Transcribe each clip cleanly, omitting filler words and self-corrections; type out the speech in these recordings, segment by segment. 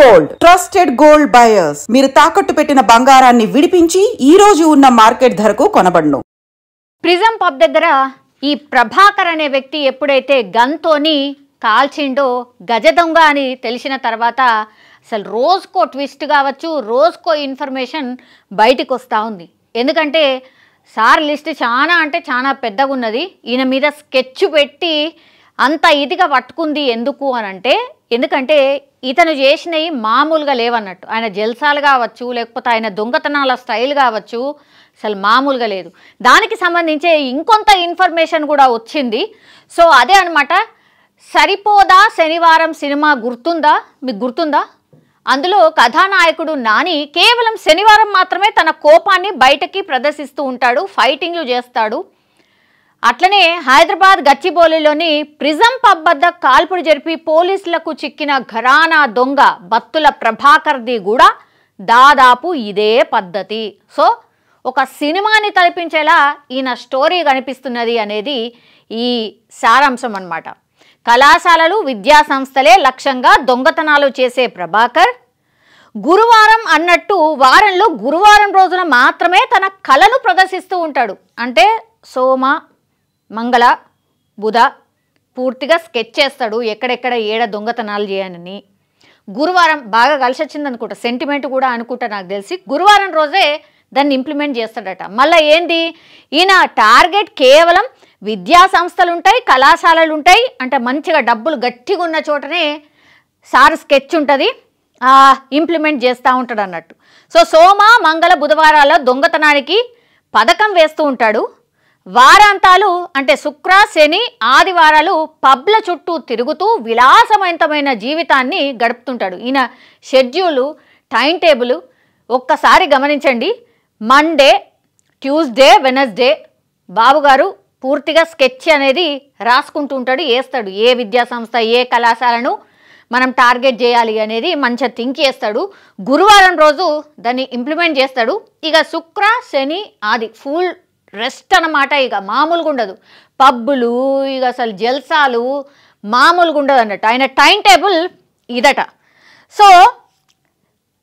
Gold, trusted gold buyers. మీరు తాకట్టు పెట్టిన బంగారాన్ని విడిపించి ఈ రోజు ఉన్న మార్కెట్ ధరకు కొనబడును. ప్రిజం పబ్ దగ్గర ఈ ప్రభాకర్ అనే వ్యక్తి ఎప్పుడైతే గన్తోని కాల్చిండో గజ దొంగ అని తెలిసిన తర్వాత అసలు రోజుకో ట్విస్ట్ కావచ్చు, రోజుకో ఇన్ఫర్మేషన్ బయటకు వస్తూ ఉంది. ఎందుకంటే సార్ లిస్ట్ చాలా అంటే చాలా పెద్దగా ఉన్నది. ఈయన మీద స్కెచ్ పెట్టి అంత ఇదిగా పట్టుకుంది ఎందుకు అని అంటే, ఎందుకంటే ఇతను చేసినవి మామూలుగా లేవన్నట్టు. ఆయన జల్సాలు కావచ్చు, లేకపోతే ఆయన దొంగతనాల స్టైల్ కావచ్చు, అసలు మామూలుగా లేదు. దానికి సంబంధించి ఇంకొంత ఇన్ఫర్మేషన్ కూడా వచ్చింది. సో అదే అనమాట. సరిపోదా శనివారం సినిమా గుర్తుందా? మీకు గుర్తుందా? అందులో కథానాయకుడు నాని కేవలం శనివారం మాత్రమే తన కోపాన్ని బయటకి ప్రదర్శిస్తూ ఉంటాడు, ఫైటింగ్లు చేస్తాడు. అట్లనే హైదరాబాద్ గచ్చిబౌలిలోని ప్రిజం పబ్ వద్ద కాల్పుడు జరిపి పోలీసులకు చిక్కిన ఘరానా దొంగ బత్తుల ప్రభాకర్ది కూడా దాదాపు ఇదే పద్ధతి. సో ఒక సినిమాని తలపించేలా ఈయన స్టోరీ కనిపిస్తున్నది అనేది ఈ సారాంశం అన్నమాట. కళాశాలలు, విద్యా సంస్థలే లక్ష్యంగా దొంగతనాలు చేసే ప్రభాకర్ గురువారం అన్నట్టు వారంలో గురువారం రోజున మాత్రమే తన కళను ప్రదర్శిస్తూ ఉంటాడు. అంటే సోమ, మంగళ, బుధ పూర్తిగా స్కెచ్ చేస్తాడు ఎక్కడెక్కడ ఏడ దొంగతనాలు చేయాలని. గురువారం బాగా కలిసి వచ్చింది అనుకుంటా, సెంటిమెంట్ కూడా అనుకుంటా నాకు తెలిసి. గురువారం రోజే దాన్ని ఇంప్లిమెంట్ చేస్తాడట. మళ్ళీ ఏంది ఈయన టార్గెట్ కేవలం విద్యా సంస్థలు ఉంటాయి, కళాశాలలు ఉంటాయి. అంటే మంచిగా డబ్బులు గట్టిగా ఉన్న చోటనే సార్ స్కెచ్ ఉంటుంది, ఇంప్లిమెంట్ చేస్తూ ఉంటాడు అన్నట్టు. సో సోమ, మంగళ, బుధవారాల్లో దొంగతనానికి పథకం వేస్తూ ఉంటాడు. వారాంతాలు అంటే శుక్ర, శని, ఆదివారాలు పబ్ల చుట్టూ తిరుగుతూ విలాసవంతమైన జీవితాన్ని గడుపుతుంటాడు. ఈయన షెడ్యూలు, టైం టేబుల్ ఒక్కసారి గమనించండి. మండే, ట్యూస్డే, వెనస్డే బాబుగారు పూర్తిగా స్కెచ్ అనేది రాసుకుంటూ ఉంటాడు, వేస్తాడు. ఏ విద్యాసంస్థ, ఏ కళాశాలను మనం టార్గెట్ చేయాలి అనేది మంచిగా థింక్ చేస్తాడు. గురువారం రోజు దాన్ని ఇంప్లిమెంట్ చేస్తాడు. ఇక శుక్ర, శని, ఆది ఫుల్ రెస్ట్ అన్నమాట. ఇక మామూలుగా ఉండదు. పబ్బులు, ఇక అసలు జల్సాలు మామూలుగా ఉండదు అన్నట్టు. ఆయన టైం టేబుల్ ఇదట. సో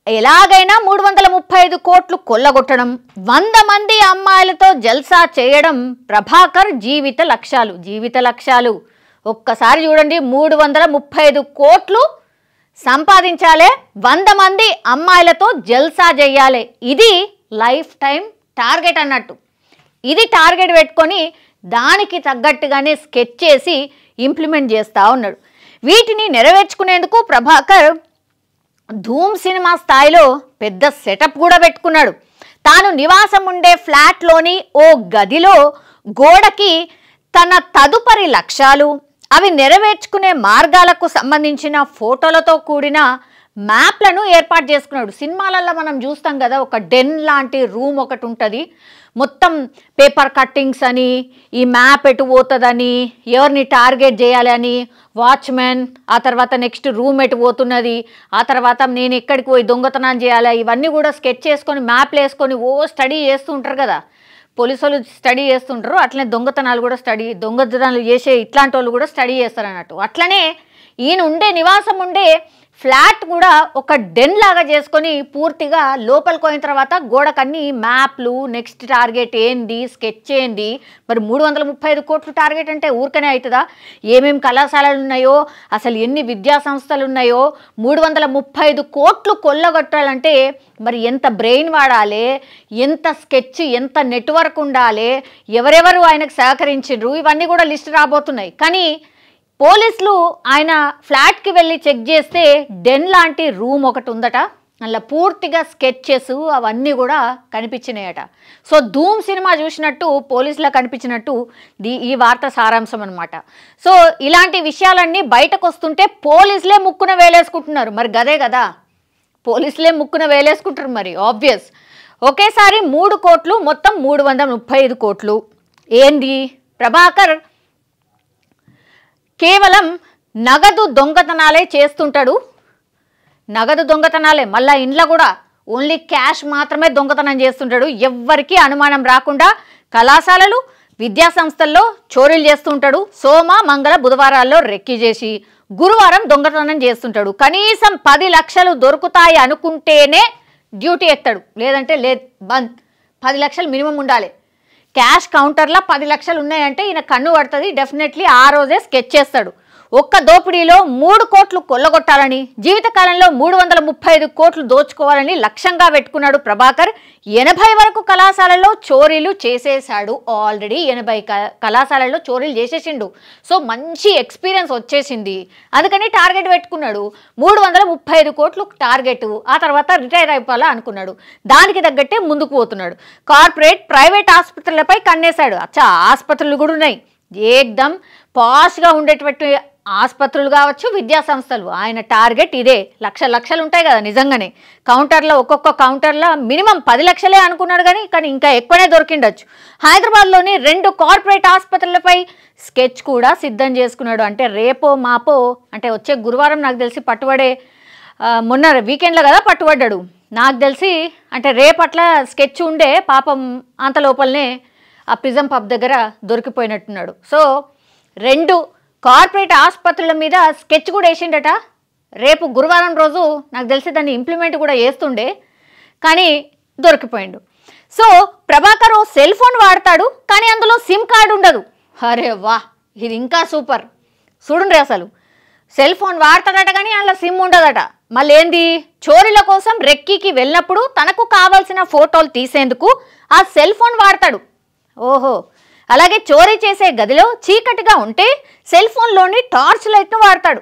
ఎలాగైనా 335 కోట్లు కొల్లగొట్టడం, 100 మంది అమ్మాయిలతో జల్సా చేయడం ప్రభాకర్ జీవిత లక్ష్యాలు. ఒక్కసారి చూడండి, 335 కోట్లు సంపాదించాలి, 100 మంది అమ్మాయిలతో జల్సా చేయాలి. ఇది లైఫ్ టైం టార్గెట్ అన్నట్టు. ఇది టార్గెట్ పెట్టుకొని దానికి తగ్గట్టుగానే స్కెచ్ చేసి ఇంప్లిమెంట్ చేస్తూ ఉన్నాడు. వీటిని నెరవేర్చుకునేందుకు ప్రభాకర్ ధూమ్ సినిమా స్థాయిలో పెద్ద సెటప్ కూడా పెట్టుకున్నాడు. తాను నివాసం ఉండే ఫ్లాట్లోని ఓ గదిలో గోడకి తన తదుపరి లక్ష్యాలు, అవి నెరవేర్చుకునే మార్గాలకు సంబంధించిన ఫోటోలతో కూడిన మ్యాప్లను ఏర్పాటు చేసుకున్నాడు. సినిమాలలో మనం చూస్తాం కదా, ఒక డెన్ లాంటి రూమ్ ఒకటి ఉంటుంది, మొత్తం పేపర్ కట్టింగ్స్ అని, ఈ మ్యాప్ ఎటు పోతుందని, ఎవరిని టార్గెట్ చేయాలని, వాచ్మెన్, ఆ తర్వాత నెక్స్ట్ రూమ్ ఎటు పోతున్నది, ఆ తర్వాత నేను ఎక్కడికి పోయి దొంగతనం చేయాలి, ఇవన్నీ కూడా స్కెచ్ చేసుకొని మ్యాప్లు వేసుకొని స్టడీ చేస్తూ ఉంటారు కదా, పోలీసులు స్టడీ చేస్తుంటారు. అట్లనే దొంగతనాలు చేసే ఇట్లాంటి వాళ్ళు కూడా స్టడీ చేస్తారు అన్నట్టు. అట్లనే ఈయన నివాసం ఉండే ఫ్లాట్ కూడా ఒక డెన్ లాగా చేసుకొని పూర్తిగా లోపలికి పోయిన తర్వాత గోడకన్నీ మ్యాప్లు, నెక్స్ట్ టార్గెట్ ఏంది, స్కెచ్ ఏంది. మరి 335 కోట్లు టార్గెట్ అంటే ఊరికనే అవుతుందా? ఏమేమి కళాశాలలు ఉన్నాయో, అసలు ఎన్ని విద్యా సంస్థలు ఉన్నాయో, 335 కోట్లు కొల్లగొట్టాలంటే మరి ఎంత బ్రెయిన్ వాడాలి, ఎంత స్కెచ్, ఎంత నెట్వర్క్ ఉండాలి, ఎవరెవరు ఆయనకు సహకరించారు, ఇవన్నీ కూడా లిస్ట్ రాబోతున్నాయి. కానీ పోలీసులు ఆయన ఫ్లాట్కి వెళ్ళి చెక్ చేస్తే డెన్ లాంటి రూమ్ ఒకటి ఉందట. అలా పూర్తిగా స్కెచెస్ అవన్నీ కూడా కనిపించినాయట. సో ధూమ్ సినిమా చూసినట్టు పోలీసులకు కనిపించినట్టు ఈ వార్త సారాంశం అనమాట. సో ఇలాంటి విషయాలన్నీ బయటకు వస్తుంటే పోలీసులే ముక్కున వేలేసుకుంటున్నారు. మరి గదే కదా, పోలీసులే ముక్కున వేలేసుకుంటారు మరి, ఆబ్వియస్. ఒకేసారి 3 కోట్లు, మొత్తం 335 కోట్లు. ఏంది ప్రభాకర్ కేవలం నగదు దొంగతనాలే చేస్తుంటాడు. నగదు దొంగతనాలే, మళ్ళీ ఇంట్లో కూడా ఓన్లీ క్యాష్ మాత్రమే దొంగతనం చేస్తుంటాడు. ఎవ్వరికీ అనుమానం రాకుండా కళాశాలలు, విద్యా సంస్థల్లో చోరీలు చేస్తూ ఉంటాడు. సోమ, మంగళ, బుధవారాల్లో రెక్కి చేసి గురువారం దొంగతనం చేస్తుంటాడు. కనీసం 10 లక్షలు దొరుకుతాయి అనుకుంటేనే డ్యూటీ ఎత్తాడు, లేదంటే బంద్. 10 లక్షలు మినిమం ఉండాలి. క్యాష్ కౌంటర్లో 10 లక్షలు ఉన్నాయంటే ఈయన కన్ను పడుతుంది. డెఫినెట్లీ ఆ రోజే స్కెచ్ చేస్తాడు. ఒక్క దోపిడీలో 3 కోట్లు కొల్లగొట్టాలని, జీవితకాలంలో 335 కోట్లు దోచుకోవాలని లక్ష్యంగా పెట్టుకున్నాడు ప్రభాకర్. 80 వరకు కళాశాలల్లో చోరీలు చేసేశాడు. ఆల్రెడీ 80 కళాశాలల్లో చోరీలు చేసేసిండు. సో మంచి ఎక్స్పీరియన్స్ వచ్చేసింది, అందుకని టార్గెట్ పెట్టుకున్నాడు. 335 కోట్లు టార్గెట్. ఆ తర్వాత రిటైర్ అయిపోవాలా అనుకున్నాడు. దానికి తగ్గట్టే ముందుకు పోతున్నాడు. కార్పొరేట్, ప్రైవేట్ ఆసుపత్రులపై కన్నేశాడు. అచ్చా, ఆసుపత్రులు కూడా ఉన్నాయి. ఏకదం పాష్గా ఉండేటువంటి ఆసుపత్రులు కావచ్చు, విద్యా సంస్థలు. ఆయన టార్గెట్ ఇదే. లక్షలు ఉంటాయి కదా నిజంగానే. కౌంటర్లో ఒక్కొక్క కౌంటర్లో మినిమం 10 లక్షలే అనుకున్నాడు, కానీ ఇంకా ఎక్కువనే దొరికిండొచ్చు. హైదరాబాద్లోని 2 కార్పొరేట్ ఆసుపత్రులపై స్కెచ్ కూడా సిద్ధం చేసుకున్నాడు. అంటే రేపో మాపో, అంటే వచ్చే గురువారం నాకు తెలిసి పట్టుబడే, మొన్న వీకెండ్లో కదా పట్టుబడ్డాడు నాకు తెలిసి. అంటే రేపట్ల స్కెచ్ ఉండే పాపం, అంత లోపలనే ఆ ప్రిజం పబ్ దగ్గర దొరికిపోయినట్టున్నాడు. సో 2 కార్పొరేట్ ఆసుపత్రుల మీద స్కెచ్ కూడా వేసిండట. రేపు గురువారం రోజు నాకు తెలిసి దాన్ని ఇంప్లిమెంట్ కూడా చేస్తుండే, కానీ దొరికిపోయిండు. సో ప్రభాకర్ సెల్ ఫోన్ వాడతాడు, కానీ అందులో సిమ్ కార్డు ఉండదు. అరే వా, ఇది ఇంకా సూపర్. చూడండి, అసలు సెల్ ఫోన్ వాడతాడట కానీ అందులో సిమ్ ఉండదట. మళ్ళీ ఏంది, చోరీల కోసం రెక్కీకి వెళ్ళినప్పుడు తనకు కావాల్సిన ఫోటోలు తీసేందుకు ఆ సెల్ ఫోన్ వాడతాడు. ఓహో, అలాగే చోరీ చేసే గదిలో చీకటిగా ఉంటే సెల్ ఫోన్లోని టార్చ్ లైట్ను వాడతాడు.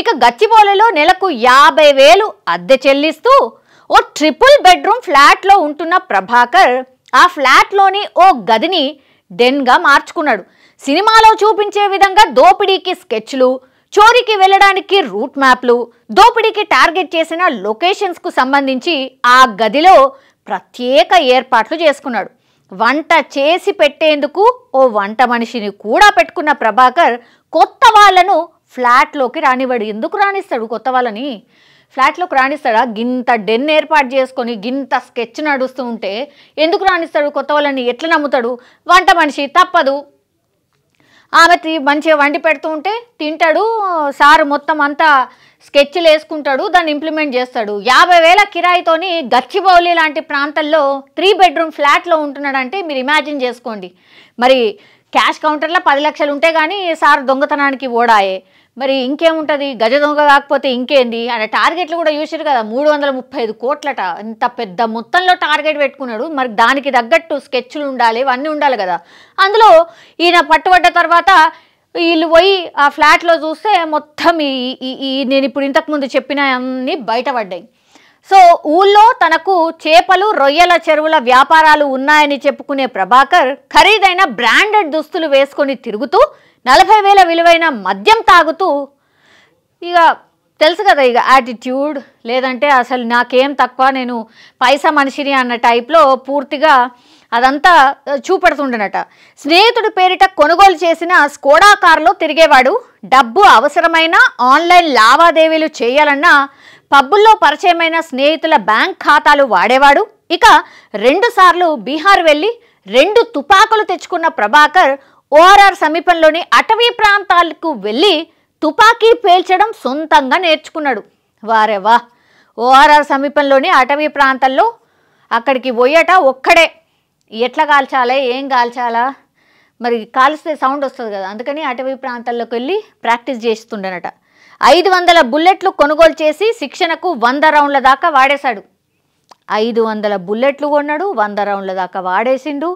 ఇక గచ్చిబౌలిలో నెలకు 50,000 అద్దె చెల్లిస్తూ ఓ ట్రిపుల్ బెడ్రూమ్ ఫ్లాట్లో ఉంటున్న ప్రభాకర్ ఆ ఫ్లాట్లోని ఓ గదిని డెన్గా మార్చుకున్నాడు. సినిమాలో చూపించే విధంగా దోపిడీకి స్కెచ్లు, చోరీకి వెళ్ళడానికి రూట్ మ్యాప్లు, దోపిడీకి టార్గెట్ చేసిన లొకేషన్స్కు సంబంధించి ఆ గదిలో ప్రత్యేక ఏర్పాట్లు చేసుకున్నాడు. వంట చేసి పెట్టేందుకు ఓ వంట మనిషిని కూడా పెట్టుకున్న ప్రభాకర్ కొత్త వాళ్ళను ఫ్లాట్లోకి రానివాడు. ఎందుకు రాణిస్తాడు కొత్త వాళ్ళని? ఫ్లాట్లోకి రాణిస్తాడా? గింత డెన్ ఏర్పాటు చేసుకొని గింత స్కెచ్ నడుస్తూ ఉంటే ఎందుకు రాణిస్తాడు కొత్త వాళ్ళని? ఎట్లా నమ్ముతాడు? వంట మనిషి తప్పదు, ఆమె మంచిగా వండి పెడుతూ ఉంటే తింటాడు. సారు మొత్తం అంతా స్కెచ్లు వేసుకుంటాడు, దాన్ని ఇంప్లిమెంట్ చేస్తాడు. 50,000 కిరాయితోని గచ్చిబౌలి లాంటి ప్రాంతాల్లో 3 బెడ్రూమ్ ఫ్లాట్లో ఉంటున్నాడంటే మీరు ఇమాజిన్ చేసుకోండి. మరి క్యాష్ కౌంటర్లో 10 లక్షలు ఉంటే కానీ సార్ దొంగతనానికి ఓడాయే, మరి ఇంకేముంటుంది? గజ దొంగ కాకపోతే ఇంకేంది? ఆయన టార్గెట్లు కూడా చూసారు కదా, 335 కోట్లట. ఇంత పెద్ద మొత్తంలో టార్గెట్ పెట్టుకున్నాడు. మరి దానికి తగ్గట్టు స్కెచ్లు ఉండాలి, ఇవన్నీ ఉండాలి కదా. అందులో ఈయన పట్టుబడ్డ తర్వాత వీళ్ళు పోయి ఆ ఫ్లాట్లో చూస్తే మొత్తం నేను ఇప్పుడు ఇంతకుముందు చెప్పిన అన్నీ బయటపడ్డాయి. సో ఊళ్ళో తనకు చేపలు, రొయ్యల చెరువుల వ్యాపారాలు ఉన్నాయని చెప్పుకునే ప్రభాకర్ ఖరీదైన బ్రాండెడ్ దుస్తులు వేసుకొని తిరుగుతూ 40,000 విలువైన మద్యం తాగుతూ, ఇక తెలుసు కదా, ఇక యాటిట్యూడ్, లేదంటే అసలు నాకేం తక్కువ, నేను పైసా మనిషిని అన్న టైప్లో పూర్తిగా అదంతా చూపెడుతుండనట. స్నేహితుడి పేరిట కొనుగోలు చేసిన స్కోడా కారులో తిరిగేవాడు. డబ్బు అవసరమైన ఆన్లైన్ లావాదేవీలు చేయాలన్నా పబ్బుల్లో పరిచయమైన స్నేహితుల బ్యాంక్ ఖాతాలు వాడేవాడు. ఇక 2 సార్లు బీహార్ వెళ్ళి 2 తుపాకులు తెచ్చుకున్న ప్రభాకర్ ఓఆర్ఆర్ సమీపంలోని అటవీ ప్రాంతాలకు వెళ్ళి తుపాకీ పేల్చడం సొంతంగా నేర్చుకున్నాడు. వారేవా, ఓఆర్ఆర్ సమీపంలోని అటవీ ప్రాంతాల్లో అక్కడికి పోయట ఒక్కడే. ఎట్లా కాల్చాలా, ఏం కాల్చాలా, మరి కాల్స్తే సౌండ్ వస్తుంది కదా, అందుకని అటవీ ప్రాంతాల్లోకి వెళ్ళి ప్రాక్టీస్ చేస్తుండనట. 500 బుల్లెట్లు కొనుగోలు చేసి శిక్షణకు 100 రౌండ్ల దాకా వాడేశాడు. 500 బుల్లెట్లు కొన్నాడు, 100 రౌండ్ల దాకా వాడేసిండు.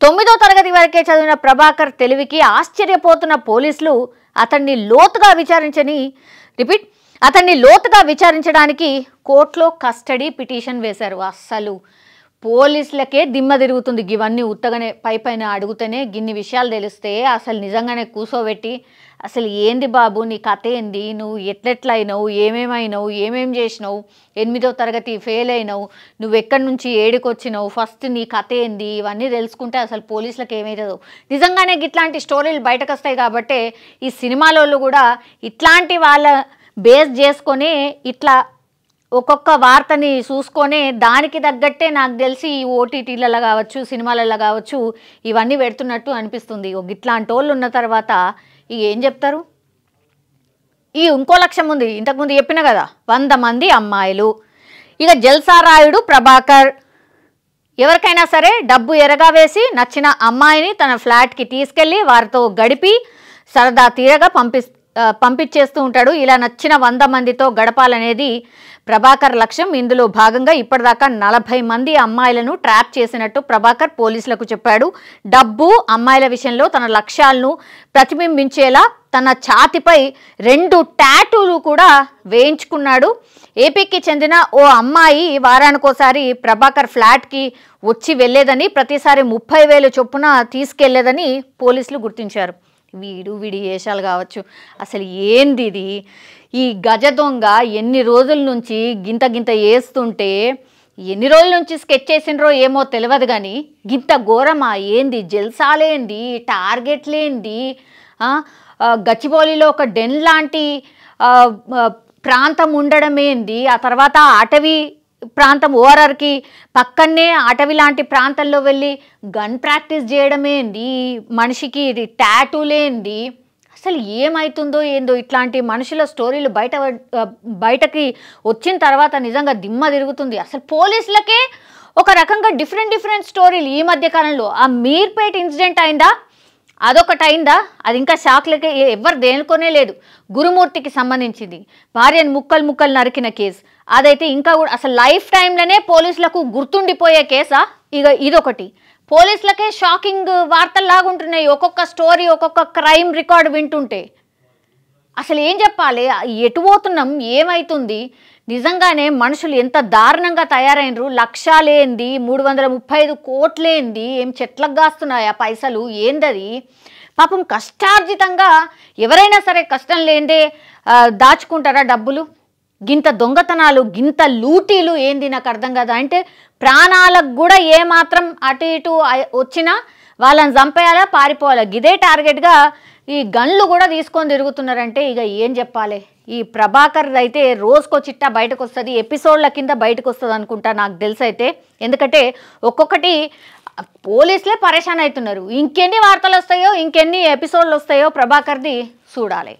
9వ తరగతి వరకే చదివిన ప్రభాకర్ తెలివికి ఆశ్చర్యపోతున్న పోలీసులు అతన్ని లోతుగా విచారించడానికి కోర్టులో కస్టడీ పిటిషన్ వేశారు. అస్సలు పోలీసులకే దిమ్మ తిరుగుతుంది. ఇవన్నీ ఉత్తగానే పైన అడుగుతూనే గిన్ని విషయాలు తెలిస్తే అసలు నిజంగానే కూసోబెట్టి, అసలు ఏంది బాబు నీ కథ ఏంది, నువ్వు ఎట్లెట్లా అయినావు, ఏమేమైనావు, ఏమేం చేసినావు, 8వ తరగతి ఫెయిల్ అయినావు, నువ్వు ఎక్కడి నుంచి ఏడికి వచ్చినావు, ఫస్ట్ నీ కథ ఏంది, ఇవన్నీ తెలుసుకుంటే అసలు పోలీసులకు ఏమవుతుందో. నిజంగానే ఇట్లాంటి స్టోరీలు బయటకు వస్తాయి కాబట్టి ఈ సినిమాలలో కూడా ఇట్లాంటి వాళ్ళ బేస్ చేసుకొని ఇట్లా ఒక్కొక్క వార్తని చూసుకొని దానికి తగ్గట్టే నాకు తెలిసి ఈ ఓటీటీలలో కావచ్చు, సినిమాలలో కావచ్చు, ఇవన్నీ పెడుతున్నట్టు అనిపిస్తుంది. ఇట్లాంటి వాళ్ళు ఉన్న తర్వాత ఇక ఏం చెప్తారు? ఇంకో లక్ష్యం ఉంది, ఇంతకుముందు చెప్పిన కదా 100 మంది అమ్మాయిలు. ఇక జల్సారాయుడు ప్రభాకర్ ఎవరికైనా సరే డబ్బు ఎరగా వేసి నచ్చిన అమ్మాయిని తన ఫ్లాట్కి తీసుకెళ్ళి వారితో గడిపి సరదా తీరగా పంపించేస్తూ ఉంటాడు. ఇలా నచ్చిన 100 మందితో గడపాలనేది ప్రభాకర్ లక్ష్యం. ఇందులో భాగంగా ఇప్పటిదాకా 40 మంది అమ్మాయిలను ట్రాప్ చేసినట్టు ప్రభాకర్ పోలీసులకు చెప్పాడు. డబ్బు అమ్మాయిల విషయంలో తన లక్ష్యాలను ప్రతిబింబించేలా తన ఛాతిపై 2 టాటూలు కూడా వేయించుకున్నాడు. ఏపీకి చెందిన ఓ అమ్మాయి వారానికోసారి ప్రభాకర్ ఫ్లాట్కి వచ్చి వెళ్ళేదని, ప్రతిసారి 30,000 చొప్పున తీసుకెళ్లేదని పోలీసులు గుర్తించారు. వీడి వేషాలు కావచ్చు. అసలు ఏంది ఇది? ఈ గజ దొంగ ఎన్ని రోజుల నుంచి గింత వేస్తుంటే, ఎన్ని రోజుల నుంచి స్కెచ్ చేసినరో ఏమో తెలియదు కానీ గింత ఘోరమా? ఏంది జల్సాలేంది, టార్గెట్లేంది? గచ్చిబౌలిలో ఒక డెన్ లాంటి ప్రాంతం ఉండడం ఏంది? ఆ తర్వాత అటవీ ప్రాంతం ఓఆర్ఆర్కి పక్కనే అటవీ లాంటి ప్రాంతాల్లో వెళ్ళి గన్ ప్రాక్టీస్ చేయడం ఏంది? మనిషికి ఇది టాటూలేంది? అసలు ఏమవుతుందో ఏందో ఇట్లాంటి మనుషుల స్టోరీలు బయటకి వచ్చిన తర్వాత నిజంగా దిమ్మ తిరుగుతుంది. అసలు పోలీసులకే ఒక రకంగా డిఫరెంట్ స్టోరీలు ఈ మధ్య కాలంలో. ఆ మీర్పేట్ ఇన్సిడెంట్ అయిందా, అదొకటి అయిందా, అది ఇంకా షాక్లకే ఎవరు దేనుకోనే లేదు. గురుమూర్తికి సంబంధించింది భార్యను ముక్కలు నరికిన కేసు, అదైతే ఇంకా కూడా అసలు లైఫ్ టైంలోనే పోలీసులకు గుర్తుండిపోయే కేసా? ఇక ఇదొకటి. పోలీసులకే షాకింగ్ వార్తల్లాగా ఉంటున్నాయి ఒక్కొక్క స్టోరీ, ఒక్కొక్క క్రైమ్ రికార్డు వింటుంటే. అసలు ఏం చెప్పాలి? ఎటు పోతున్నాం, ఏమవుతుంది? నిజంగానే మనుషులు ఎంత దారుణంగా తయారైనరు. లక్షలేంది, 335 కోట్లేంది, ఏం చెట్లకు కాస్తున్నాయా పైసలు? ఏందది? పాపం కష్టార్జితంగా ఎవరైనా సరే కష్టం లేదే దాచుకుంటారా డబ్బులు? గింత దొంగతనాలు, గింత లూటీలు ఏంది నాకు అర్థం కాదు. అంటే ప్రాణాలకు కూడా ఏమాత్రం అటు ఇటు వచ్చినా వాళ్ళని చంపేయాలా, పారిపోవాలా, గిదే టార్గెట్గా ఈ గన్లు కూడా తీసుకొని తిరుగుతున్నారంటే ఇక ఏం చెప్పాలి? ఈ ప్రభాకర్ అయితే రోజుకో చిట్టా బయటకు వస్తుంది, ఎపిసోడ్ల కింద బయటకు వస్తుంది అనుకుంటా నాకు తెలిసి అయితే. ఎందుకంటే ఒక్కొక్కటి పోలీసులే పరేషాన్ అవుతున్నారు. ఇంకెన్ని వార్తలు వస్తాయో, ఇంకెన్ని ఎపిసోడ్లు వస్తాయో ప్రభాకర్ది చూడాలి.